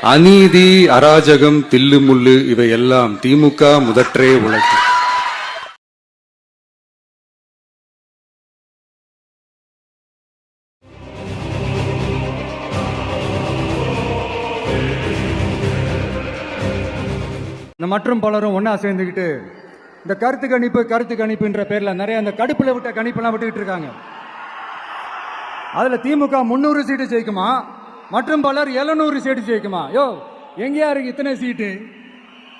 அநீதி, அராஜகம், தில்லுமுள்ளு இவையெல்லாம் திமுக முதற்றே உழைக்கும். இந்த மற்றும் பலரும் ஒன்னா சேர்ந்துக்கிட்டு இந்த கருத்து கணிப்புன்ற பேர்ல நிறைய அந்த கடுப்புல விட்ட கணிப்பெல்லாம் விட்டுக்கிட்டு இருக்காங்க. அதுல திமுக 300 சீட்டு ஜெயிக்குமா, மற்றும் பலர் 700 சீட்டு ஜெயிக்குமா? யோ, எங்கேயா இருக்கு இத்தனை சீட்டு?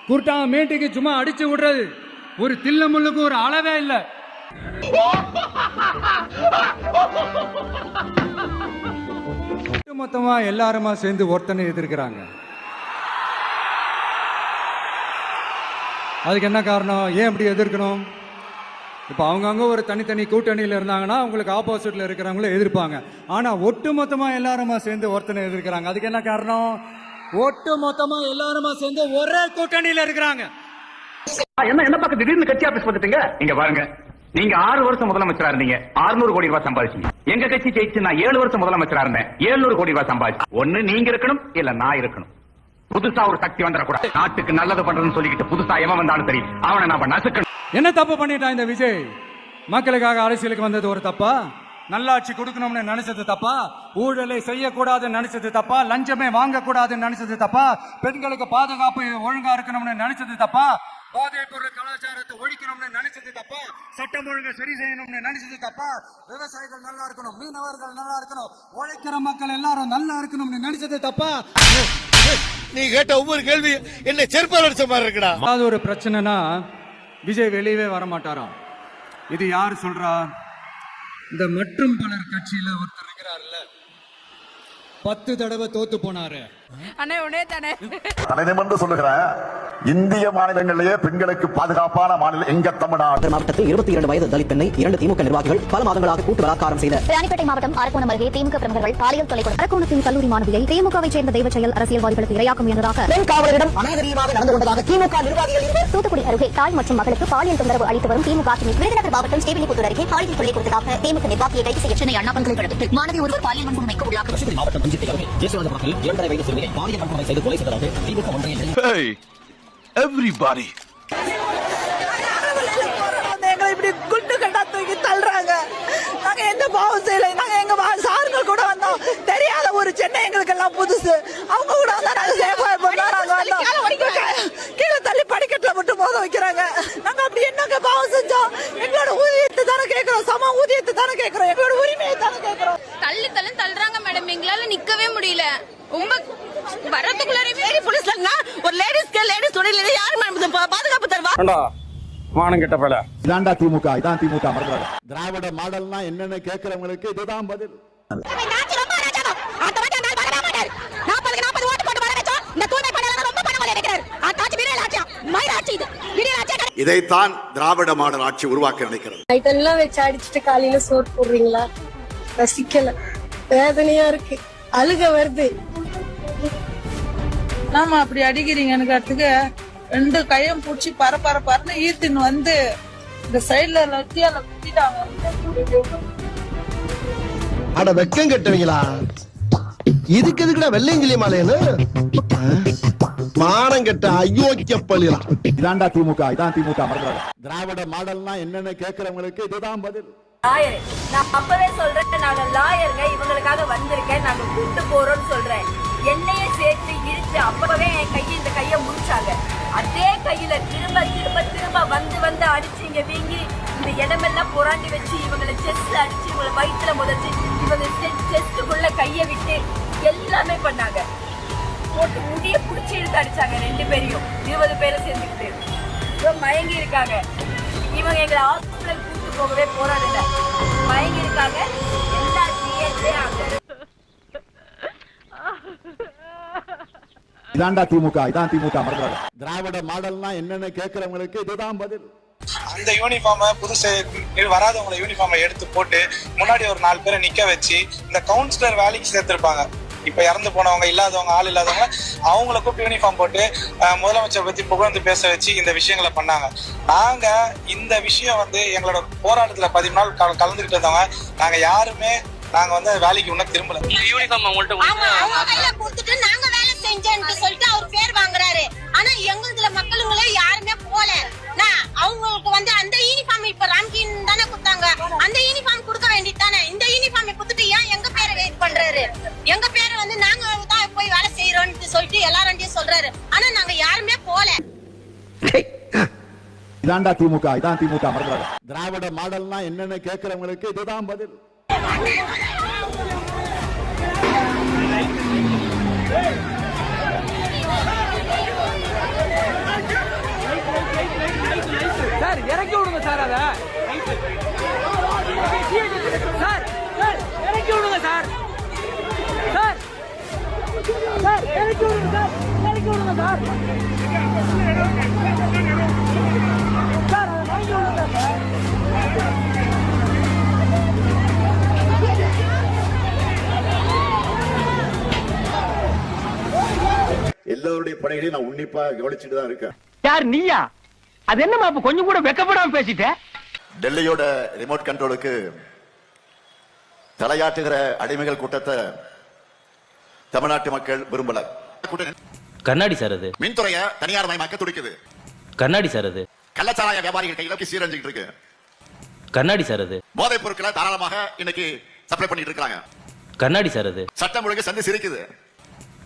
குர்ட்டா மேட்டுக்கு சும்மா அடிச்சு விடுறது, ஒரு தில்லமுள்ளுக்கு ஒரு அளவே இல்லை. மொத்தமா எல்லாருமா சேர்ந்து ஒருத்தனை எதிர்க்கிறாங்க. அதுக்கு என்ன காரணம்? ஏன் அப்படி எதிர்க்கணும்? இப்போ அவங்கவுங்க ஒரு தனித்தனி கூட்டணியில் இருந்தாங்கன்னா அவங்களுக்கு ஆப்போசிட்ல இருக்கிறவங்கள எதிர்ப்பாங்க. ஆனா ஒட்டு மொத்தமா எல்லாருமா சேர்ந்து ஒருத்தனை எதிர்க்கிறாங்க. அதுக்கு என்ன காரணம்? ஒட்டு மொத்தமா எல்லாருமா சேர்ந்து ஒரே கூட்டணியில இருக்கிறாங்க. என்ன பக்கம் திடீர்னு கட்சி ஆபீஸ் வந்துட்டீங்க? இங்க பாருங்க, நீங்க 6 வருஷம் முதலமைச்சரா இருந்தீங்க, 600 கோடி ரூபாய் சம்பாதிச்சீங்க. எங்க கட்சி ஜெயிச்சு நான் 7 வருஷம் முதலமைச்சரா இருந்தேன், 700 கோடி ரூபாய் சம்பாதிச்சு. ஒண்ணு நீங்க இருக்கணும், இல்ல நான் இருக்கணும். புதுசா ஒரு சக்தி வந்துடக்கூடாது. நாட்டுக்கு நல்லது பண்றதுன்னு சொல்லிக்கிட்டு புதுசா எவன் வந்தாலும் சரி அவனை நாம நசுக்கணும். என்ன தப்பு பண்ணிட்டான் இந்த விஜய்? மக்களுக்காக அரசியலுக்கு வந்தது ஒரு தப்பா? நல்லாட்சி கொடுக்கணும்னு நினைச்சது தப்பா? ஊழலை செய்யக்கூடாதுன்னு நினைச்சது தப்பா? லஞ்சமே வாங்கக்கூடாதுன்னு நினைச்சது தப்பா? பெண்களுக்கு பாதுகாப்பு ஒழுங்கா இருக்கணும்னு நினைச்சது தப்பா? போதைப் பொருள் கலாச்சாரத்தை ஒழிக்கணும்னு நினைச்சது தப்பா? சட்டம் ஒழுங்கை சரி செய்யணும்னு நினைச்சது தப்பா? விவசாயிகள் நல்லா இருக்கணும், மீனவர்கள் நல்லா இருக்கணும், உழைக்கிற மக்கள் எல்லாரும் நல்லா இருக்கணும்னு நினைச்சது தப்பா? நீ கேட்ட ஒவ்வொரு கேள்வி என்ன செருப்பால் அடிச்ச மாதிரி இருக்குடா. அது ஒரு பிரச்சனைனா விஜய் வெளியவே வரமாட்டாராம். இது யார் சொல்றா? இந்த மற்றும் பலர் கட்சியில ஒருத்தர் இருக்கிறார்ல, 10 தடவை தோத்து போனாரு. தலைநிமிர்ந்து சொல்லுகிறேன், இந்திய மாநிலங்களிலேயே பெண்களுக்கு பாதுகாப்பான மாநிலம் எங்க? தமிழ்நாடு மாவட்டத்தில் 22 வயது தலித் பெண்ணை 2 திமுக நிர்வாகிகள் பல மாதங்களாக கூட்டு பலாத்காரம் செய்த ராணிப்பேட்டை மாவட்டம் அரக்கோணம் அருகே திமுக பிரமுகர்கள் பாலியல் தொலை கொடுத்த அரக்கோணத்தின் கல்லூரி மாணவியை திமுகவை சேர்ந்த தெய்வ செயல் அரசியல்வாதிகளுக்கு இரையாக்கும் என்பதாக பெண் காவலரிடம் அநாகரீகமாக நடந்து கொண்டதாக திமுக நிர்வாகிகள் இருவர் தூத்துக்குடி அருகே தாய் மற்றும் மகளுக்கு பாலியல் தொந்தரவு அளித்து வரும் திமுக விருதுநகர் மாவட்டம் ஸ்ரீவில்லிபுத்தூர் அருகே பாலியல் தொல்லை கொடுத்ததாக திமுக நிர்வாகியை கைது செய்ய சென்னை அண்ணா பல்கலைக்கழகத்தில் மாணவி ஒருவர் பாலியல் வன்கொடுமைக்கு உள்ளாக்கப்பட்டது. மாவட்டம் பஞ்சித்தை அருகே ஜெயசுவரத்தில் 2 வயது சிறுமியை பாலியல் வன்கொடுமை செய்து கொலை செய்ததாக திமுக ஒன்றிய everybody எங்களை இப்படி குண்டு கட்டா தூக்கி தள்ளுறாங்க. நாங்க எந்த பாவம் செய்யலை. நாங்க எங்க சார்கள் கூட வந்தோம். தெரியாத ஒரு சென்னை எங்களுக்கு எல்லாம் புதுசு. அவங்க கூட வந்தா நாங்க சேஃபா இருப்போம். நாங்க வந்தோம், கீழே தள்ளி படிக்கட்டுல மட்டும் மோத வைக்கிறாங்க. நாங்க அப்படி என்னங்க பாவம் செஞ்சோம்? எங்களோட ஊதியத்தை தானே கேட்கிறோம், சம ஊதியத்தை தானே கேட்கிறோம், எங்களோட உரிமையை தானே கேட்கிறோம். தள்ளுறாங்க மேடம், எங்களால நிக்கவே முடியல. ரொம்ப வரதுக்குள்ளாரே போலீஸ்ல ஒரு லேடிஸ் தொழில யாரு பாதுகாப்பு தருவா? மானம் கெட்ட பல. இதான்டா திமுக, இதான் திமுக. திராவிட மாடல்னா என்னன்னு கேட்கிறவங்களுக்கு இதுதான் பதில். இதைத்தான் திராவிட மாடல் ஆட்சி உருவாக்க நினைக்கிறது. நைட்டெல்லாம் வச்சு அடிச்சுட்டு காலையில சோறு போடுறீங்களா? ரசிக்கல, வேதனையா இருக்கு, அழுக வருது. ஆமா, அப்படி அடிக்கிறீங்கன்னு 2 கையும் பூச்சி பரன்னு ஈர்த்துன்னு வந்து இந்த சைட்ல லத்தியால குத்திட்டாங்க. அட வெக்கம் கட்டுவீங்களா? இதுக்கு எதுக்குடா வெள்ளையங்கிலி மாலையன்னு மானம் கட்ட அயோக்கிய பள்ளியா? இதான்டா திமுக, இதான் திமுக. திராவிட மாடல்னா என்னன்னு கேட்கிறவங்களுக்கு இதுதான் பதில். நான் அப்பவே சொல்றேன், நாங்க லாயருங்க, இவங்களுக்காக வந்திருக்கேன், நாங்க கூட்டு போறோம்னு சொல்றேன். என்னையே சேர்த்து இழுத்து அப்பவே என் இந்த கையை முடிச்சாங்க. அதே கையில திரும்ப வந்து அடிச்சு இங்க வீங்கி இந்த இடமெல்லாம் புராண்டி வச்சு இவங்களை செஸ்ட் அடிச்சு இவங்களை வயிற்றுல முதச்சு இவங்க செஸ்டுக்குள்ள கையை விட்டு எல்லாமே பண்ணாங்க. போட்டு முடிய புடிச்சு இழுத்து அடிச்சாங்க 2 பேரையும், 20 பேரை சேர்ந்துக்கிட்டு மயங்கி இருக்காங்க. இவங்க எங்களை ஹாஸ்பிட்டல் கூட்டு போகவே போராடல, மயங்கி இருக்காங்க. எல்லா சிஎஸ்ஏ இதான்டா திமுக, இதான் திமுக. திராவிட மாடல்னா என்னன்னு கேட்கிறவங்களுக்கு இதுதான் பதில். அந்த யூனிஃபார்மை புதுசு வராதவங்களை யூனிஃபார்மை எடுத்து போட்டு முன்னாடி ஒரு 4 பேரை நிக்க வச்சு இந்த கவுன்சிலர் வேலைக்கு சேர்த்திருப்பாங்க. இப்ப இறந்து போனவங்க, இல்லாதவங்க, ஆள் இல்லாதவங்க, அவங்களை கூப்பிட்டு யூனிஃபார்ம் போட்டு முதலமைச்சர் பத்தி புகழ்ந்து பேச வச்சு இந்த விஷயங்களை பண்ணாங்க. நாங்க இந்த விஷயம் எங்களோட போராட்டத்துல 10 நாள் கலந்துகிட்டு இருந்தவங்க நாங்க யாருமே வேலைக்கு இன்னும் திரும்பல. யூனிஃபார்ம் அவங்கள்ட்ட நாங்க வேலை செஞ்சேன்னு சொல்லிட்டு எல்லாரும் சொல்றாரு. ஆனா நாங்க யாருமே போல. இதான்டா திமுக, இதான் திமுக மறந்துடாத. திராவிட மாடல்னா என்னன்னு கேட்கிறவங்களுக்கு இதுதான் பதில். சார் இறக்கி விடுங்க சார், அத சார் இறக்கி விடுங்க சார், சார் சார் இறக்கி விடுங்க சார், இறக்கி விடுங்க சார், சார் இறக்கி விடுங்க சார். எல்லாருடைய பணிகளையும் நான் உன்னிப்பா கவனிச்சுட்டு தான் இருக்கேன். யார் நீயா? அது என்னமா கொஞ்சம் கூட வெக்கப்படாம பேசிட்ட? டெல்லியோட ரிமோட் கண்ட்ரோலுக்கு தலையாட்டுகிற அடிமைகள் கூட்டத்தை தமிழ்நாட்டு மக்கள் விரும்பல. கண்ணாடி சார் அது. மின்துறையை தனியார் மயமாக்க துடிக்குது. கண்ணாடி சார் அது. கள்ளச்சாராய வியாபாரிகள் கையில சீரஞ்சிட்டு இருக்கு. கண்ணாடி சார் அது. போதைப் பொருட்களை தாராளமாக இன்னைக்கு சப்ளை பண்ணிட்டு இருக்காங்க. கண்ணாடி சார் அது. சட்டம் ஒழுங்கு சந்தி சிரிக்குது.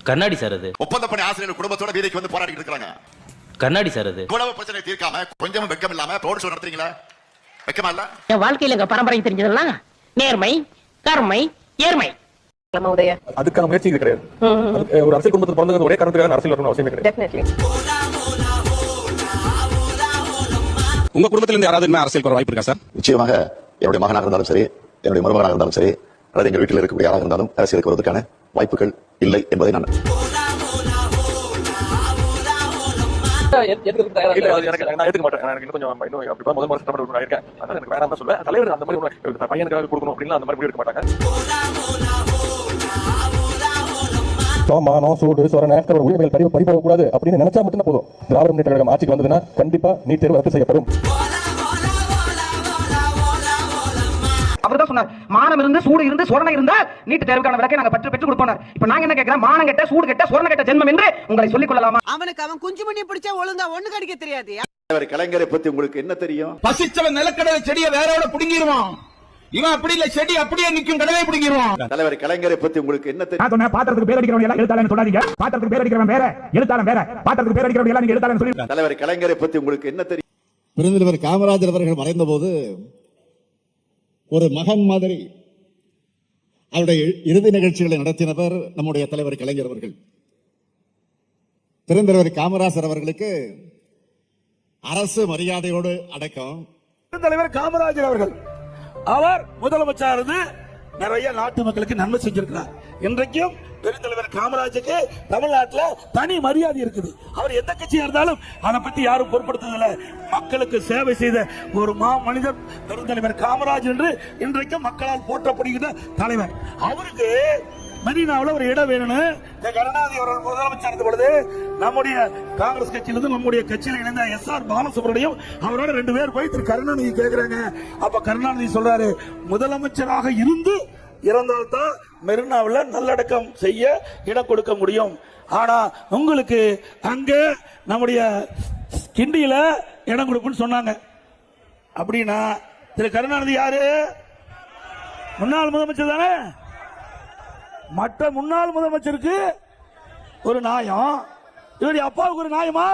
கண்ணாடி சார் அது. ஒப்பந்த பணி ஆசிரியர்கள் குடும்பத்தோட வீதிக்கு வந்து போராடிட்டு இருக்காங்க. கண்ணாடி சார் அது. உணவு பிரச்சனை தீர்க்காம கொஞ்சம் வெக்கம் இல்லாம ரோட் ஷோ நடத்துறீங்களா? வெக்கமா இல்ல? என் வாழ்க்கையில எங்க பரம்பரை தெரிஞ்சதெல்லாம் நேர்மை, கருமை, ஏர்மை. அதுக்கான முயற்சி இது கிடையாது. ஒரு அரசியல் குடும்பத்தில் பிறந்தது ஒரே காரணத்துக்காக அரசியல் வரணும் அவசியம் கிடையாது. உங்க குடும்பத்துல இருந்து யாராவது அரசியல் வர வாய்ப்பு இருக்கா சார்? நிச்சயமாக என்னுடைய மகனாக இருந்தாலும் சரி, என்னுடைய மருமகனாக இருந்தாலும் சரி, அல்லது எங்க வீட்டில் இருக்கக்கூடிய யாராக இருந்தாலும் அரசியலுக்கு வருவதற்கான வாய்ப்புகள் இல்லை என்பதை நான் ஏத்துக்க மாட்டேன். எனக்கு கொஞ்சம் முதல் முறை சட்டமன்ற இருக்கேன். அதனால எனக்கு வேணாம் தான் சொல்லுவேன். தலைவர் அந்த மாதிரி பையனுக்காக கொடுக்கணும் அப்படின்னா அந்த மாதிரி எடுக்க மாட்டாங்க. மானம், சூடு, சொரணை, உரிமைகள் பறிபோக கூடாது அப்படின்னு நினைச்சா மட்டும் போதும். திராவிட முன்னேற்ற கழகம் ஆட்சிக்கு வந்ததுன்னா கண்டிப்பா நீட் தேர்வு ரத்து செய்யப்படும். அவர்தான் சொன்னார், மானம் இருந்து சூடு இருந்து சொரணை இருந்தா நீட் தேர்வுக்கான விலக்கை நாங்க பெற்று கொடுப்போம். இப்ப நாங்க என்ன கேட்கிறோம்? மானம் கெட்ட, சூடு கெட்ட, சொரணை கெட்ட ஜென்மம் என்று உங்களை சொல்லிக் கொள்ளலாமா? அவனுக்கு அவன் குஞ்சு மணி பிடிச்சா ஒழுங்கா ஒண்ணு கடிக்க தெரியாது. கலைஞரை பத்தி உங்களுக்கு என்ன தெரியும்? பசிச்சவன் நிலக்கடலை செடியை வேரோட புடுங்கிடுவான். இவன் அப்படி இல்ல, செடி அப்படியே நிக்கும், கடலை பிடிங்கிடுவான். தலைவர் கலைஞரை பத்தி உங்களுக்கு என்ன தெரியும்? பாத்திரத்துக்கு பேர் அடிக்கிறவங்க எல்லாம் எழுத்தாளன் சொல்லாதீங்க. பாத்திரத்துக்கு பேர் அடிக்கிறவன் வேற, எழுத்தாளன் வேற. பாத்திரத்துக்கு பேர் அடிக்கிறவங்க எல்லாம் நீங்க எழுத்தாளன் சொல்லி. தலைவர் கலைஞரை பத்தி உங்களுக்கு என்ன தெரியும்? பெருந்தலைவர் காமராஜர் அவர்கள் மறைந்த போது ஒரு மகன் மாதிரி அவருடைய இறுதி நிகழ்ச்சிகளை நடத்தினவர் நம்முடைய தலைவர் கலைஞர் அவர்கள். பெருந்தலைவர் காமராஜர் அவர்களுக்கு அரசு மரியாதையோடு அடக்கம். பெருந்தலைவர் காமராஜர் அவர்கள் அவர் முதலமைச்சர் இருந்து நிறைய நாட்டு மக்களுக்கு நன்மை செஞ்சிருக்கிறார். இன்றைக்கும் பெருந்தலைவர் காமராஜருக்கு தமிழ்நாட்டில் தனி மரியாதை இருக்குது. அவர் எந்த கட்சியா இருந்தாலும் அதை பத்தி யாரும் பொருட்படுத்துவதில்லை. மக்களுக்கு சேவை செய்த ஒரு மனிதர் பெருந்தலைவர் காமராஜர் என்று இன்றைக்கும் மக்களால் போற்றப்படுகிற தலைவர். அவருக்கு மெரினாவில் ஒரு இடம் வேணும்னு கருணாநிதி அவர்கள் முதலமைச்சர் இருந்த பொழுது நம்முடைய காங்கிரஸ் கட்சியிலிருந்து நம்முடைய கட்சியில் இணைந்த SR பாலசுப்ரமணியம் அவரோட 2 பேர் போய் திரு கருணாநிதி கேட்கிறாங்க. அப்ப கருணாநிதி சொல்றாரு, முதலமைச்சராக இருந்து இறந்தால்தான் மெரினாவில் நல்லடக்கம் செய்ய இடம் கொடுக்க முடியும். ஆனா உங்களுக்கு அங்க நம்முடைய கிண்டியில இடம் கொடுப்புன்னு சொன்னாங்க. அப்படின்னா திரு கருணாநிதி யாரு? முன்னாள் முதலமைச்சர் தானே. மற்ற முன்னாள் முதலமைச்சருக்கு ஒரு நியாயம், இவருடைய அப்பாவுக்கு ஒரு நியாயமா?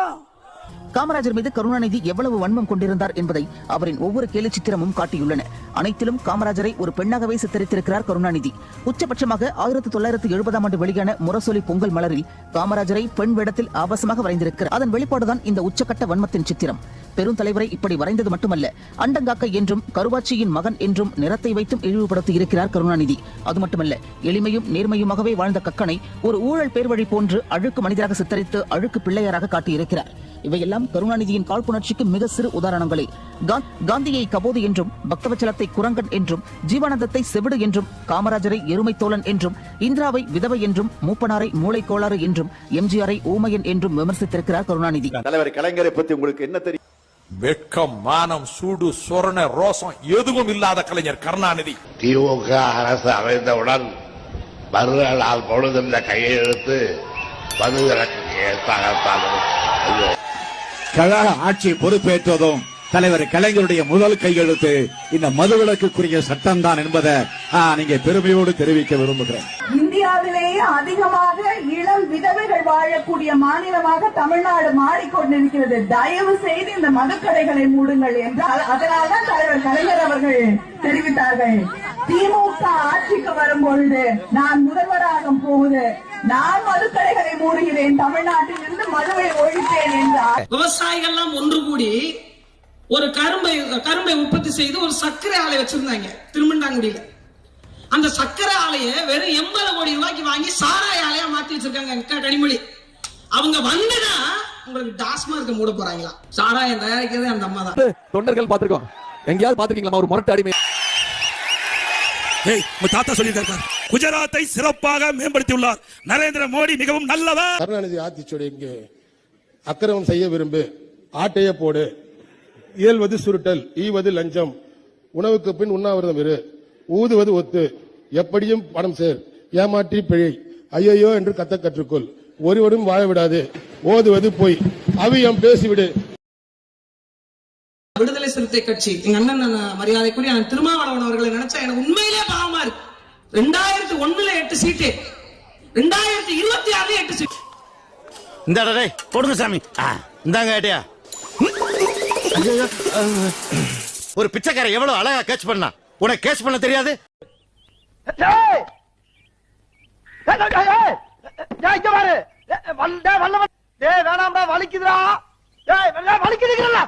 காமராஜர் மீது கருணாநிதி எவ்வளவு வன்மம் கொண்டிருந்தார் என்பதை அவரின் ஒவ்வொரு கேலி சித்திரமும் காட்டியுள்ளன. அனைத்திலும் காமராஜரை ஒரு பெண்ணாகவே சித்தரித்திருக்கிறார் கருணாநிதி. உச்சபட்சமாக 1970ஆம் ஆண்டு வெளியான முரசொலி பொங்கல் மலரில் காமராஜரை பெண் வேடத்தில் ஆபாசமாக வரைந்திருக்கிறார். அதன் வெளிப்பாடுதான் இந்த உச்சக்கட்ட வன்மத்தின் சித்திரம். பெருந்தலைவரை இப்படி வரைந்தது மட்டுமல்ல, அண்டங்காக்கை என்றும் கருவாச்சியின் மகன் என்றும் நிறத்தை வைத்தும் இழிவுபடுத்தி இருக்கிறார் கருணாநிதி. அது மட்டுமல்ல, எளிமையும் நேர்மையுமாகவே வாழ்ந்த கக்கனை ஒரு ஊழல் பேர்வழி போன்று அழுக்கு மனிதராக சித்தரித்து அழுக்கு பிள்ளையராக காட்டியிருக்கிறார். இவையெல்லாம் கருணாநிதியின் காழ்ப்புணர்ச்சிக்கு மிக சிறு உதாரணங்களே. காந்தியை கபோதி என்றும், பக்தவச்சலத்தை குரங்கன் என்றும், ஜீவானந்தத்தை செவிடு என்றும், காமராஜரை எருமை தோழன் என்றும், இந்திராவை விதவை என்றும், மூப்பனாரை மூளை கோளாறு என்றும், எம்ஜிஆரை ஊமையன் என்றும் விமர்சித்திருக்கிறார் கருணாநிதி. தலைவர் கலைஞரை பத்தி உங்களுக்கு என்ன தெரியும்? வெட்கம், மானம், சூடு, சொரண, ரோசம் எதுவும் இல்லாத கலைஞர் கருணாநிதி. திமுக அரசு அமைந்தவுடன் மறுநாள் பொழுதுள்ள கையெழுத்து மதுவிலக்கு கழக ஆட்சி பொறுப்பேற்றதும் தலைவர் கலைஞருடைய முதல் கையெழுத்து இந்த மதுவிலக்குரிய சட்டம் தான் என்பதை நீங்க பெருமையோடு தெரிவிக்க விரும்புகிறேன். இந்தியாவிலேயே அதிகமாக இளம் விதவைகள் இந்துக்கள் வாழக்கூடிய மாநிலமாக தமிழ்நாடு மாறிக்கொண்டிருக்கிறது. தயவு செய்து இந்த மதுக்கடைகளை மூடுங்கள் என்றால் அதனால்தான் தலைவர் கலைஞர் அவர்கள் தெரிவித்தார்கள், திமுக ஆட்சிக்கு வரும்பொழுது நான் முதல்வராக போகுது, நான் மதுக்கடைகளை மூடுகிறேன், தமிழ்நாட்டில் இருந்து மதுவை ஒழிப்பேன் என்றார். விவசாயிகள் எல்லாம் ஒன்று கூடி ஒரு கரும்பை உற்பத்தி செய்து ஒரு சர்க்கரை ஆலை வச்சிருந்தாங்க திருமண்டாங்குடியில. அந்த சர்க்கரை ஆலையை வெறும் 80 கோடி ரூபாய்க்கு வாங்கி சாராய ஆலையா மாத்தி வச்சிருக்காங்க கனிமொழி. அவங்க வந்துனா உங்களுக்கு டாஸ்மார்க்க மூட போறாங்களா? சாராயம் தயாரிக்கிறது அந்த அம்மா தான். தொண்டர்கள் பாத்துருக்கோம், எங்கேயாவது பாத்துருக்கீங்களா ஒரு முரட்டு அடிமை? தாத்தா சொல்லியிருக்காரு, குஜராத்தை சிறப்பாக மேம்படுத்தியுள்ளார் நரேந்திர மோடி, மிகவும் நல்லவர். கருணாநிதி ஆத்திச்சோடு இங்கே அக்கிரமம் செய்ய விரும்பு, ஆட்டைய போடு, இயல்வது சுருட்டல், ஈவது லஞ்சம், உணவுக்கு பின் உண்ணாவிரதம் இரு, ஊதுவது ஒத்து, எப்படியும் பணம் சேர், ஏமாற்றி பிழை, ஐயோ என்று கத்த கற்றுக்கொள், ஒருவரும் வாழ விடாது, ஓதுவது பொய், அவியம் பேசிவிடு. விடுதலை சிறுத்தை கட்சி எங்க அண்ணன் மரியாதைக்குரிய திருமாவளவன் அவர்களை நினைச்சா எனக்கு உண்மையிலே பாவமா இருக்கு. 2001 8 சீட்டு, 2026 8 சீட்டு. இந்த போடுங்க சாமி, இந்தாங்க ஐடியா. ஒரு பிச்சைக்கார எவ்வளவு அழகா கேட்ச் பண்ணா, உனக்கு கேட்ச் பண்ண தெரியாது? வலிக்குதுடா, வலிக்குதுங்களா?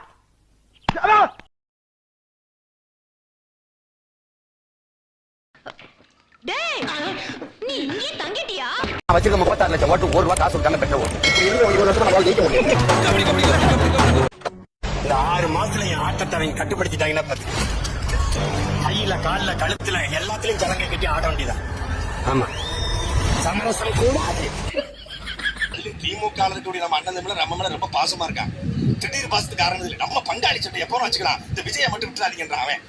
வச்சிருக்க 36 லட்சம் ஓட்டு 1 ரூபா காசு கொடுத்தாங்க பெற்ற ஓட்டு. இந்த 6 மாசத்துல என் ஆட்டத்தை அவங்க கட்டுப்படுத்திட்டாங்கன்னா பாத்து, கையில கால்ல கழுத்துல எல்லாத்திலயும் ஜனங்க கட்டி ஆட வேண்டியதான். ஆமா, சமரசம் கூட. திமுக இருக்கக்கூடிய நம்ம அண்ணன் தம்பில நம்ம மேல ரொம்ப பாசமா இருக்காங்க. திடீர் பாசத்துக்கு காரணம் இல்லை, நம்ம பங்காளி சட்டை எப்போ வச்சுக்கலாம், இந்த விஜயை மட்டும் விட்டுறாதீங்கன்றான் அவன்.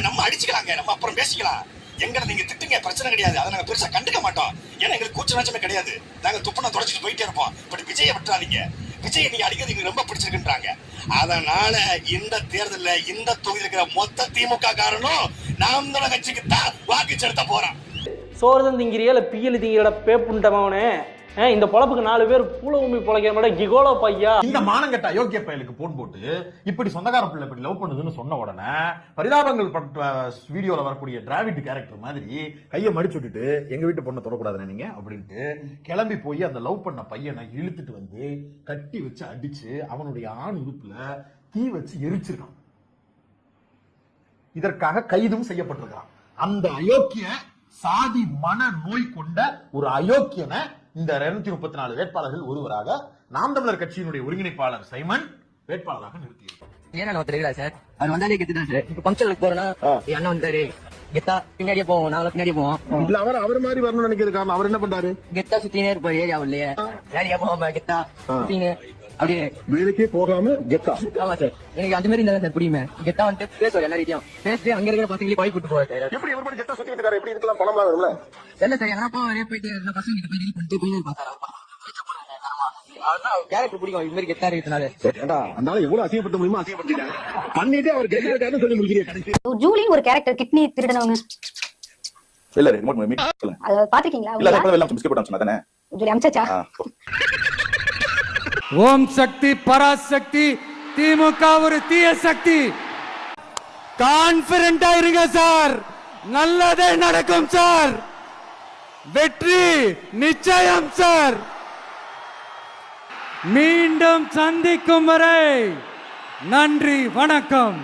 நம்ம அடிச்சுக்கலாங்க, நம்ம அப்புறம் பேசிக்கலாம், எங்களை நீங்க திட்டுங்க, பிரச்சனை கிடையாது, அதை நாங்க பெருசா கண்டுக்க மாட்டோம். ஏன்னா எங்களுக்கு கூச்ச நாச்சமே கிடையாது, நாங்க துப்புனா தொடச்சிட்டு போயிட்டே இருப்போம். பட் விஜயை விட்டுறாதீங்க, விஜயை நீங்க அடிக்கிறது எங்களுக்கு ரொம்ப பிடிச்சிருக்குன்றாங்க. அதனால இந்த தேர்தலில் இந்த தொகுதி இருக்கிற மொத்த திமுக காரணம் நாம் தமிழர் கட்சிக்கு தான் வாக்கு செலுத்த போறோம். சோறுதான் திங்கிறியா இல்ல பியல் திங்கிற பேப்புண்டவனே? இந்த பொழப்புக்கு 4 பேர் பூல உமி பொழைக்கிற மாதிரி கிகோலோ பையா. இந்த மானங்கட்ட அயோக்கிய பயலுக்கு போன் போட்டு இப்படி சொந்தக்கார பிள்ளை இப்படி லவ் பண்ணுதுன்னு சொன்ன உடனே பரிதாபங்கள் வீடியோல வரக்கூடிய டிராவிட் கேரக்டர் மாதிரி கையை மடிச்சு விட்டுட்டு எங்க வீட்டு பொண்ணை தொடக்கூடாதுன்னு நீங்க அப்படின்ட்டு கிளம்பி போய் அந்த லவ் பண்ண பையனை இழுத்துட்டு வந்து கட்டி வச்சு அடிச்சு அவனுடைய ஆண் உறுப்புல தீ வச்சு எரிச்சிருக்கான். இதற்காக கைதும் செய்யப்பட்டிருக்கான். அந்த அயோக்கிய சாதி மன நோய் கொண்ட ஒரு அயோக்கியனை இந்த 234 வேட்பாளர்கள் ஒருவராக நாம் தமிழர் கட்சியினுடைய ஒருங்கிணைப்பாளர் சைமன் வேட்பாளராக நிறுத்தியிருக்கார். ஏன்னா நம்ம தெரியல சார், அவர் வந்தாலே கெத்துதான் சார். இப்ப ஃபங்க்ஷனுக்கு போறோம்னா என் அண்ணன் வந்தாரு, கெத்தா பின்னாடியே போவோம், நாங்களும் பின்னாடியே போவோம். இல்ல அவர் மாதிரி வரணும்னு நினைக்கிறது காரணம் அவர் என்ன பண்றாரு, கெத்தா சுத்தினே இருப்பாரு ஏரியாவிலேயே, வேலையா போகாம கெத்தா சுத்தினு அப்படியே வேலைக்கே போகாம கெத்தா. ஆமா சார், எனக்கு அந்த மாதிரி இருந்தா சார் புரியுமே. கெத்தா வந்துட்டு பேசுவார், எல்லாரையும் பேசிட்டு அங்க இருக்கிற பசங்களே போய் கூட்டு போவார் சார். எப்படி எவரு கெத்தா சுத்திட்டு இருக்காரு, எப்படி இருக்கலாம், பணம் வரும்ல? இல்ல சார், எங்கன்னா போய் போயிட்டு பசங்க கிட்ட போய் ரெடி பண்ணிட்டு போய் பார்த்தாரு. கேரக்டர் பிடிக்கும், இது மாதிரி கெத்தா இருக்கிறதுனால. அதனால எவ்வளவு அசிங்கப்படுத்த முடியுமோ அசிங்கப்படுத்திட்டாங்க, பண்ணிட்டு அவர் கெத்தா சொல்லி முடிக்கிறேன். ஜூலி ஒரு கேரக்டர் கிட்னி திருடனவங்க. இல்ல ரிமோட் மீட் சொல்லுங்க. அத பாத்துக்கீங்களா? இல்ல அப்பவே எல்லாம் ஸ்கிப் பண்ண சொன்னதானே. ஜூலி அம்சாச்சா? ஓம் சக்தி பராசக்தி, திமுக ஒரு தீய சக்தி. கான்பிடென்டா இருங்க சார், நல்லதே நடக்கும் சார், வெற்றி நிச்சயம் சார். மீண்டும் சந்திக்கும் வரை நன்றி, வணக்கம்.